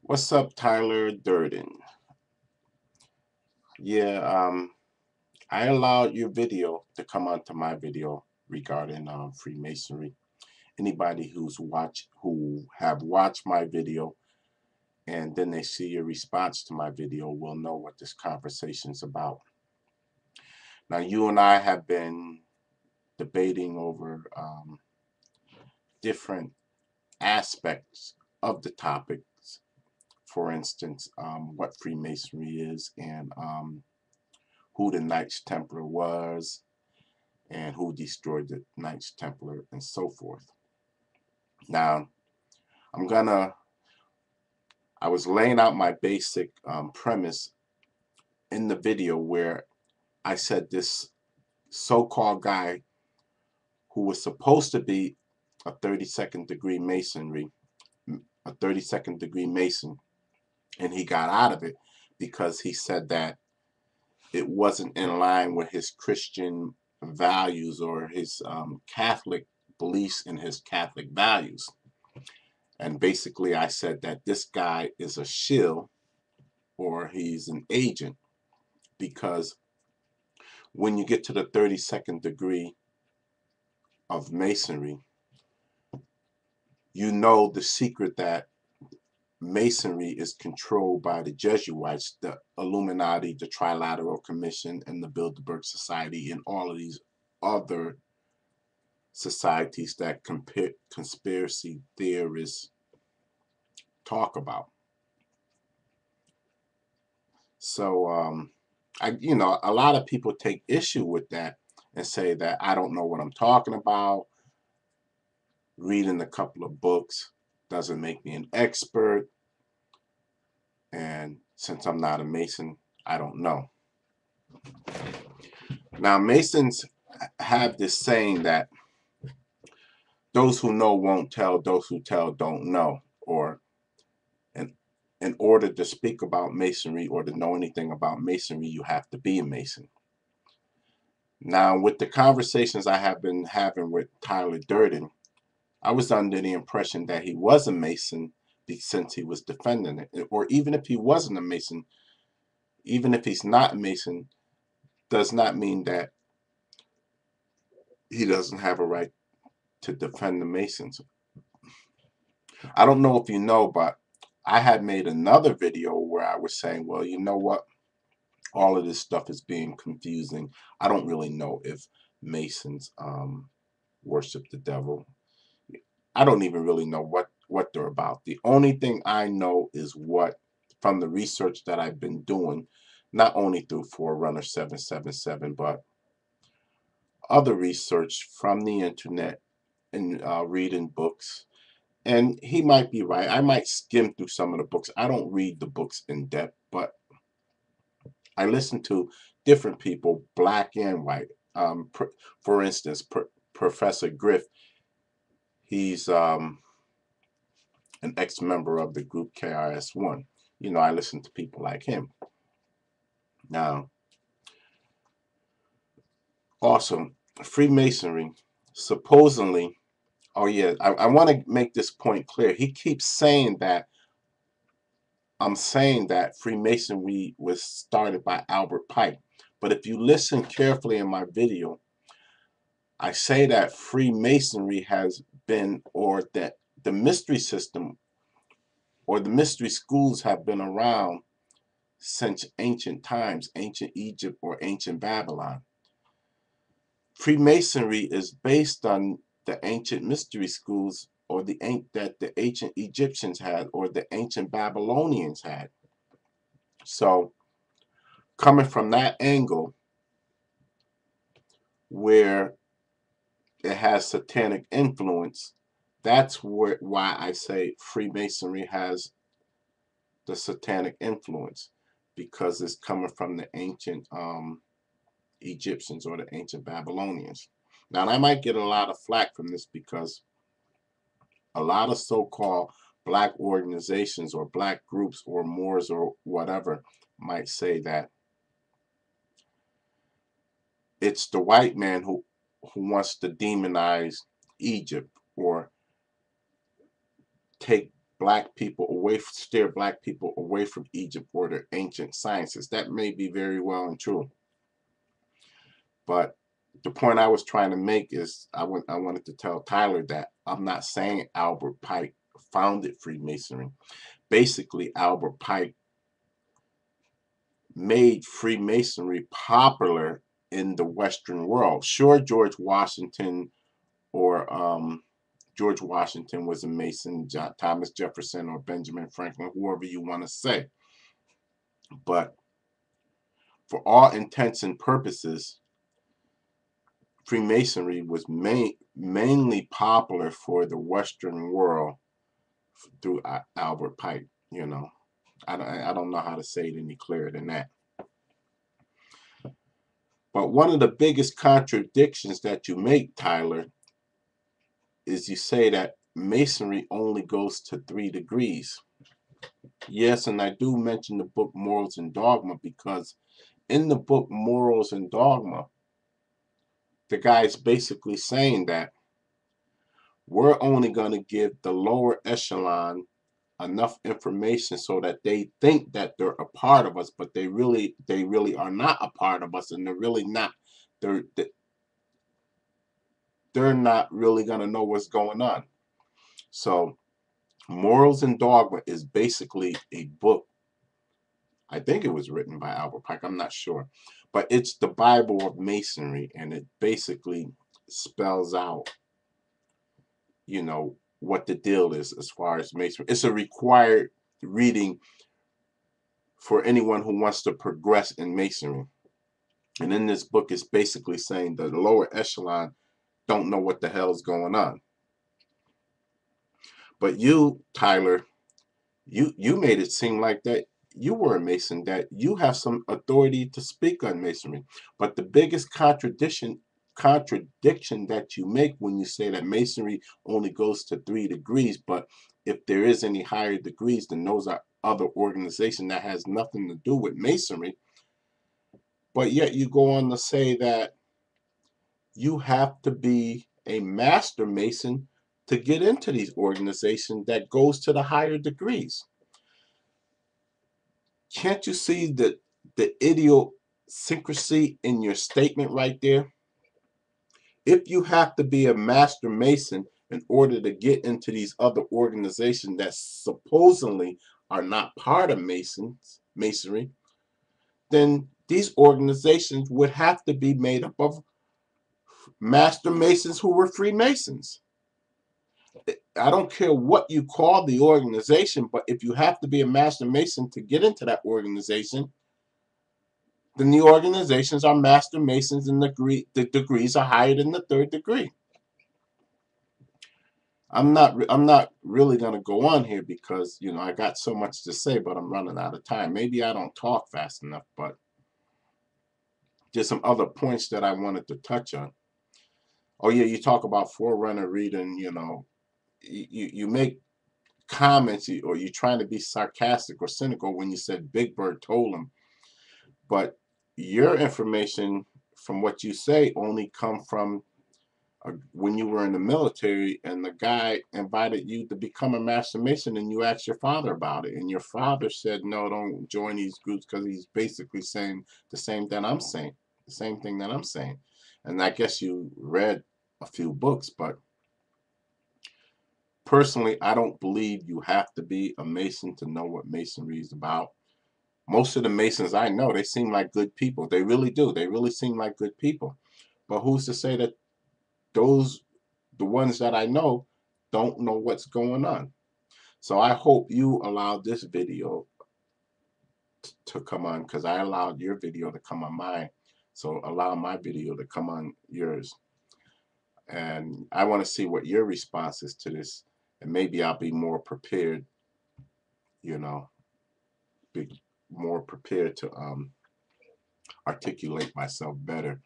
What's up, Tyler Durden? Yeah, I allowed your video to come onto my video regarding Freemasonry. Anybody who have watched my video and then they see your response to my video will know what this conversation is about. Now, you and I have been debating over different aspects of the topics. For instance, what Freemasonry is and who the Knights Templar was and who destroyed the Knights Templar and so forth. Now, I'm gonna, I was laying out my basic premise in the video where I said this so-called guy who was supposed to be a 32nd degree masonry, a 32nd degree mason, and he got out of it because he said that it wasn't in line with his Christian values or his Catholic beliefs and his Catholic values. And basically, I said that this guy is a shill or he's an agent because when you get to the 32nd degree of masonry, you know the secret that masonry is controlled by the Jesuits, the Illuminati, the Trilateral Commission, and the Bilderberg Society, and all of these other societies that conspiracy theorists talk about. So, a lot of people take issue with that and say that I don't know what I'm talking about. Reading a couple of books doesn't make me an expert. And since I'm not a Mason, I don't know. Now, Masons have this saying that those who know won't tell, those who tell don't know. Or in, in order to speak about Masonry or to know anything about Masonry, you have to be a Mason. Now, with the conversations I have been having with Tyler Durden, I was under the impression that he was a Mason since he was defending it. Or even if he wasn't a Mason, even if he's not a Mason, does not mean that he doesn't have a right to defend the Masons. I don't know if you know, but I had made another video where I was saying, well, you know what? All of this stuff is being confusing. I don't really know if Masons worship the devil. I don't even really know what they're about. The only thing I know is what from the research that I've been doing, not only through Forerunner 777, but other research from the internet and reading books. And he might be right. I might skim through some of the books. I don't read the books in depth, but I listen to different people, black and white. For instance, Professor Griff, he's an ex-member of the group KRS-One. I listen to people like him. Now, also, Freemasonry, supposedly, oh yeah, I want to make this point clear. He keeps saying that I'm saying that Freemasonry was started by Albert Pike. But if you listen carefully in my video, I say that Freemasonry has been, or that the mystery system or the mystery schools have been around since ancient times, ancient Egypt or ancient Babylon. Freemasonry is based on the ancient mystery schools or that the ancient Egyptians had or the ancient Babylonians had. So coming from that angle where it has satanic influence, that's why I say Freemasonry has the satanic influence, because it's coming from the ancient Egyptians or the ancient Babylonians. Now, I might get a lot of flack from this because a lot of so-called black organizations or black groups or Moors or whatever might say that it's the white man who wants to demonize Egypt or take steer black people away from Egypt or their ancient sciences. That may be very well and true. But the point I was trying to make is I wanted to tell Tyler that I'm not saying Albert Pike founded Freemasonry. Basically, Albert Pike made Freemasonry popular in the Western world. Sure, George Washington was a Mason, Thomas Jefferson or Benjamin Franklin, whoever you want to say. But for all intents and purposes, Freemasonry was mainly popular for the Western world through Albert Pike. You know, I don't know how to say it any clearer than that. But one of the biggest contradictions that you make, Tyler, is you say that Masonry only goes to 3 degrees. Yes, and I do mention the book Morals and Dogma because in the book Morals and Dogma, the guy's basically saying that we're only going to give the lower echelon enough information so that they think that they're a part of us, but they really are not a part of us, and they're really not. They're not really going to know what's going on. So Morals and Dogma is basically a book. I think it was written by Albert Pike. I'm not sure. But it's the Bible of Masonry, and it basically spells out, you know, what the deal is as far as Masonry. It's a required reading for anyone who wants to progress in Masonry. And in this book, it's basically saying that the lower echelon don't know what the hell is going on. But you, Tyler, you made it seem like that you were a Mason, that you have some authority to speak on Masonry. But the biggest contradiction that you make when you say that Masonry only goes to 3 degrees, but if there is any higher degrees, then those are other organizations that has nothing to do with Masonry. But yet you go on to say that you have to be a master Mason to get into these organizations that goes to the higher degrees. Can't you see the idiosyncrasy in your statement right there? If you have to be a master Mason in order to get into these other organizations that supposedly are not part of Masonry, then these organizations would have to be made up of master Masons who were Freemasons. I don't care what you call the organization, but if you have to be a master Mason to get into that organization, then the organizations are master Masons and the degrees are higher than the 3rd degree. I'm not really going to go on here because, you know, I got so much to say, but I'm running out of time. Maybe I don't talk fast enough, but there's some other points that I wanted to touch on. Oh yeah, you talk about Forerunner reading, you know, you make comments or you're trying to be sarcastic or cynical when you said Big Bird told him. But your information from what you say only come from when you were in the military and the guy invited you to become a master Mason and you asked your father about it and your father said no, don't join these groups because he's basically saying the same thing I'm saying, and I guess you read a few books, but personally I don't believe you have to be a Mason to know what Masonry is about. Most of the Masons I know, they seem like good people. They really do. They really seem like good people. But who's to say that the ones that I know don't know what's going on? So I hope you allowed this video to come on, because I allowed your video to come on mine. So allow my video to come on yours. And I want to see what your response is to this. And maybe I'll be more prepared, you know, be more prepared to articulate myself better.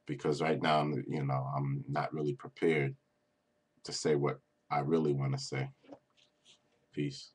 Because right now, you know, I'm not really prepared to say what I really want to say. Peace.